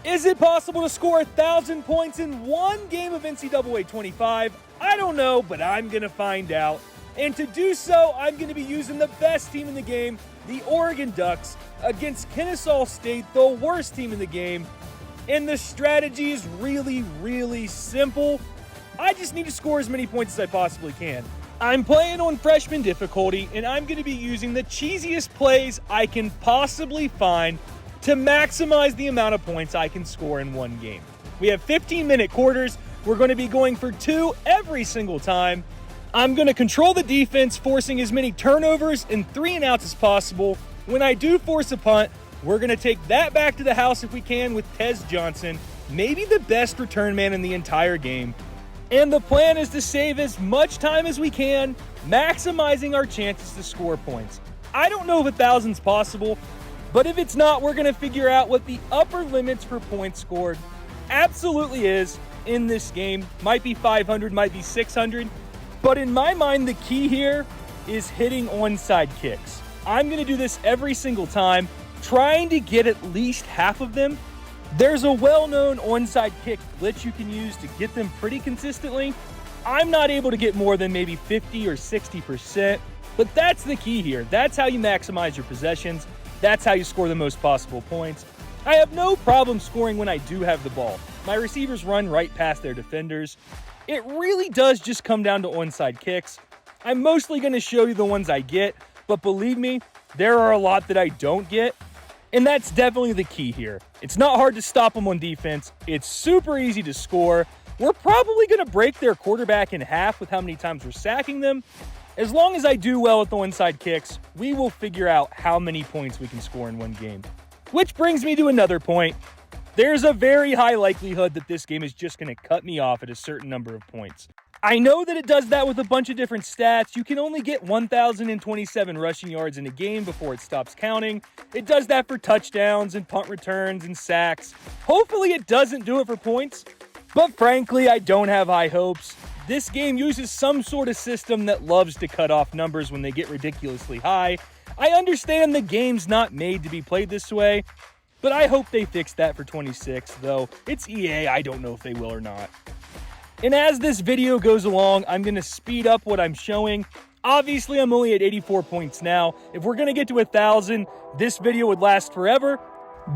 Is it possible to score 1,000 points in one game of NCAA 25? I don't know, but I'm going to find out. And to do so, I'm going to be using the best team in the game, the Oregon Ducks, against Kennesaw State, the worst team in the game. And the strategy is really, really simple. I just need to score as many points as I possibly can. I'm playing on freshman difficulty, and I'm going to be using the cheesiest plays I can possibly find to maximize the amount of points I can score in one game. We have 15-minute quarters. We're going to be going for 2 every single time. I'm going to control the defense, forcing as many turnovers and 3 and outs as possible. When I do force a punt, we're going to take that back to the house if we can with Tez Johnson, maybe the best return man in the entire game. And the plan is to save as much time as we can, maximizing our chances to score points. I don't know if 1,000's possible, but if it's not, we're going to figure out what the upper limits for points scored absolutely is in this game. Might be 500, might be 600. But in my mind, the key here is hitting onside kicks. I'm going to do this every single time, trying to get at least half of them. There's a well-known onside kick glitch you can use to get them pretty consistently. I'm not able to get more than maybe 50 or 60%, but that's the key here. That's how you maximize your possessions. That's how you score the most possible points. I have no problem scoring when I do have the ball. My receivers run right past their defenders. It really does just come down to onside kicks. I'm mostly going to show you the ones I get, but believe me, there are a lot that I don't get, and that's definitely the key here. It's not hard to stop them on defense. It's super easy to score. We're probably going to break their quarterback in half with how many times we're sacking them. As long as I do well with the onside kicks, we will figure out how many points we can score in one game. Which brings me to another point. There's a very high likelihood that this game is just going to cut me off at a certain number of points. I know that it does that with a bunch of different stats. You can only get 1,027 rushing yards in a game before it stops counting. It does that for touchdowns and punt returns and sacks. Hopefully it doesn't do it for points, but frankly, I don't have high hopes. This game uses some sort of system that loves to cut off numbers when they get ridiculously high. I understand the game's not made to be played this way, but I hope they fix that for 26, though it's EA, I don't know if they will or not. And as this video goes along, I'm going to speed up what I'm showing. Obviously, I'm only at 84 points now. If we're going to get to 1,000, this video would last forever.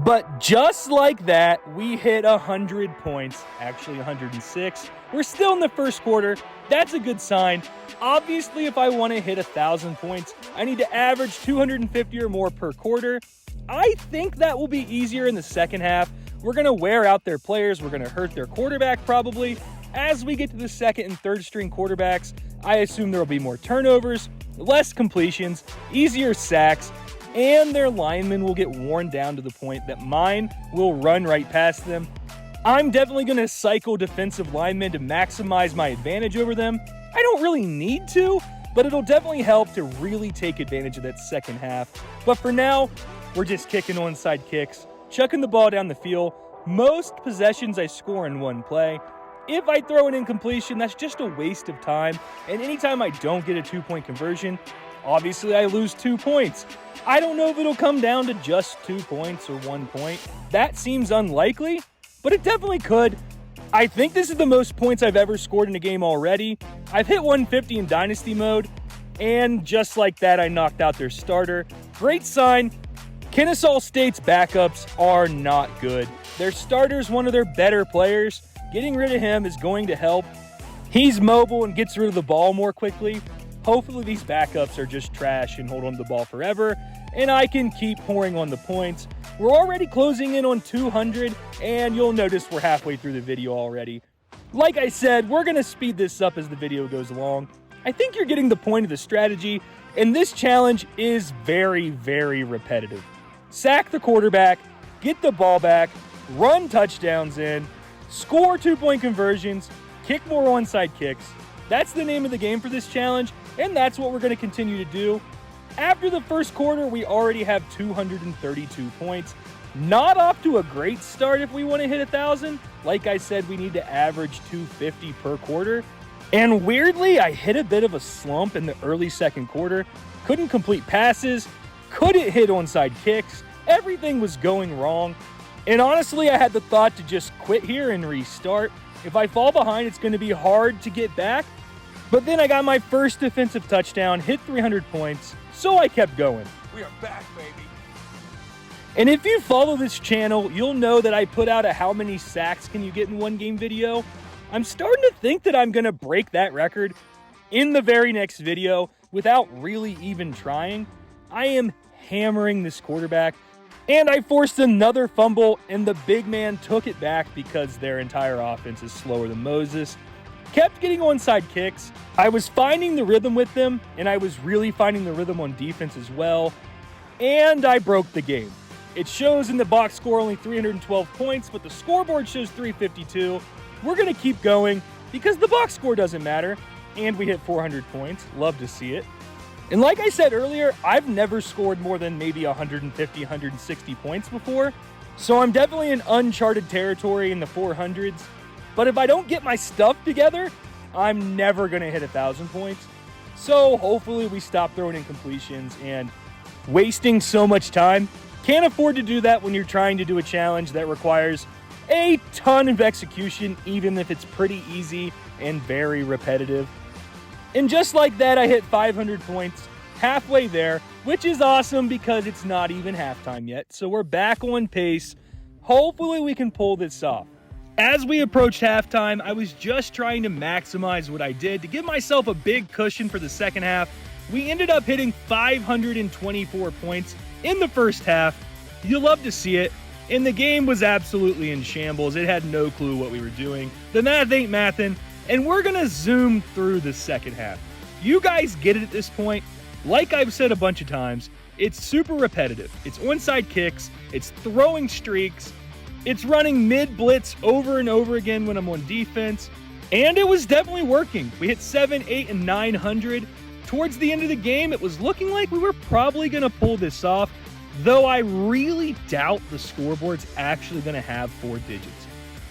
But just like that, we hit 100 points, actually 106. We're still in the first quarter. That's a good sign. Obviously, if I want to hit 1,000 points, I need to average 250 or more per quarter. I think that will be easier in the second half. We're going to wear out their players. We're going to hurt their quarterback probably. As we get to the second and third string quarterbacks, I assume there will be more turnovers, less completions, easier sacks, and their linemen will get worn down to the point that mine will run right past them. I'm definitely going to cycle defensive linemen to maximize my advantage over them. I don't really need to, but it'll definitely help to really take advantage of that second half. But for now, we're just kicking onside kicks, chucking the ball down the field. Most possessions I score in one play. If I throw an incompletion, that's just a waste of time. And anytime I don't get a 2-point conversion, obviously I lose 2 points. I don't know if it'll come down to just 2 points or 1 point. That seems unlikely, but it definitely could. I think this is the most points I've ever scored in a game already. I've hit 150 in Dynasty mode, and just like that, I knocked out their starter. Great sign. Kennesaw State's backups are not good. Their starter's one of their better players. Getting rid of him is going to help. He's mobile and gets rid of the ball more quickly. Hopefully these backups are just trash and hold on to the ball forever, and I can keep pouring on the points. We're already closing in on 200, and you'll notice we're halfway through the video already. Like I said, we're going to speed this up as the video goes along. I think you're getting the point of the strategy, and this challenge is very, very repetitive. Sack the quarterback, get the ball back, run touchdowns in, score 2-point conversions, kick more onside kicks. That's the name of the game for this challenge, and that's what we're going to continue to do. After the first quarter, we already have 232 points. Not off to a great start if we want to hit 1,000. Like I said, we need to average 250 per quarter. And weirdly, I hit a bit of a slump in the early second quarter. Couldn't complete passes, couldn't hit onside kicks. Everything was going wrong. And honestly, I had the thought to just quit here and restart. If I fall behind, it's going to be hard to get back. But then I got my first defensive touchdown, hit 300 points, so I kept going. We are back, baby. And if you follow this channel, you'll know that I put out a how many sacks can you get in one game video. I'm starting to think that I'm going to break that record in the very next video without really even trying. I am hammering this quarterback, and I forced another fumble, and the big man took it back because their entire offense is slower than Moses. Kept getting onside kicks. I was finding the rhythm with them, and I was really finding the rhythm on defense as well, and I broke the game. It shows in the box score only 312 points, but the scoreboard shows 352. We're going to keep going because the box score doesn't matter, and we hit 400 points. Love to see it. And like I said earlier, I've never scored more than maybe 150, 160 points before, so I'm definitely in uncharted territory in the 400s. But if I don't get my stuff together, I'm never going to hit 1,000 points. So hopefully we stop throwing incompletions and wasting so much time. Can't afford to do that when you're trying to do a challenge that requires a ton of execution, even if it's pretty easy and very repetitive. And just like that, I hit 500 points halfway there, which is awesome because it's not even halftime yet. So we're back on pace. Hopefully we can pull this off. As we approached halftime, I was just trying to maximize what I did to give myself a big cushion for the second half. We ended up hitting 524 points in the first half. You'll love to see it. And the game was absolutely in shambles. It had no clue what we were doing. The math ain't mathin'. And we're going to zoom through the second half. You guys get it at this point. Like I've said a bunch of times, it's super repetitive. It's onside kicks. It's throwing streaks. It's running mid-blitz over and over again when I'm on defense. And it was definitely working. We hit 7, 8, and 900. Towards the end of the game, it was looking like we were probably going to pull this off, though I really doubt the scoreboard's actually going to have 4 digits.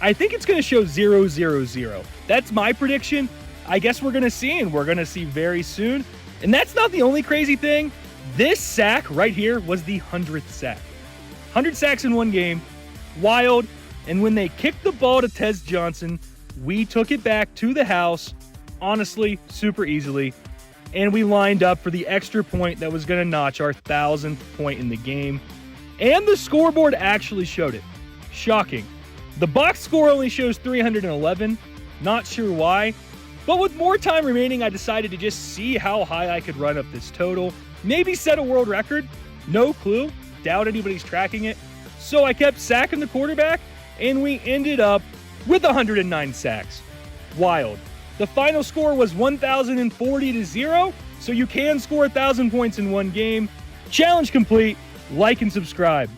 I think it's going to show 0, 0, 0. That's my prediction. I guess we're going to see, and we're going to see very soon. And that's not the only crazy thing. This sack right here was the 100th sack. 100 sacks in one game. Wild. And when they kicked the ball to Tez Johnson, we took it back to the house, honestly, super easily. And we lined up for the extra point that was going to notch our 1,000th point in the game. And the scoreboard actually showed it. Shocking. The box score only shows 311. Not sure why. But with more time remaining, I decided to just see how high I could run up this total. Maybe set a world record. No clue. Doubt anybody's tracking it. So I kept sacking the quarterback, and we ended up with 109 sacks. Wild. The final score was 1,040 to 0, so you can score 1,000 points in one game. Challenge complete. Like and subscribe.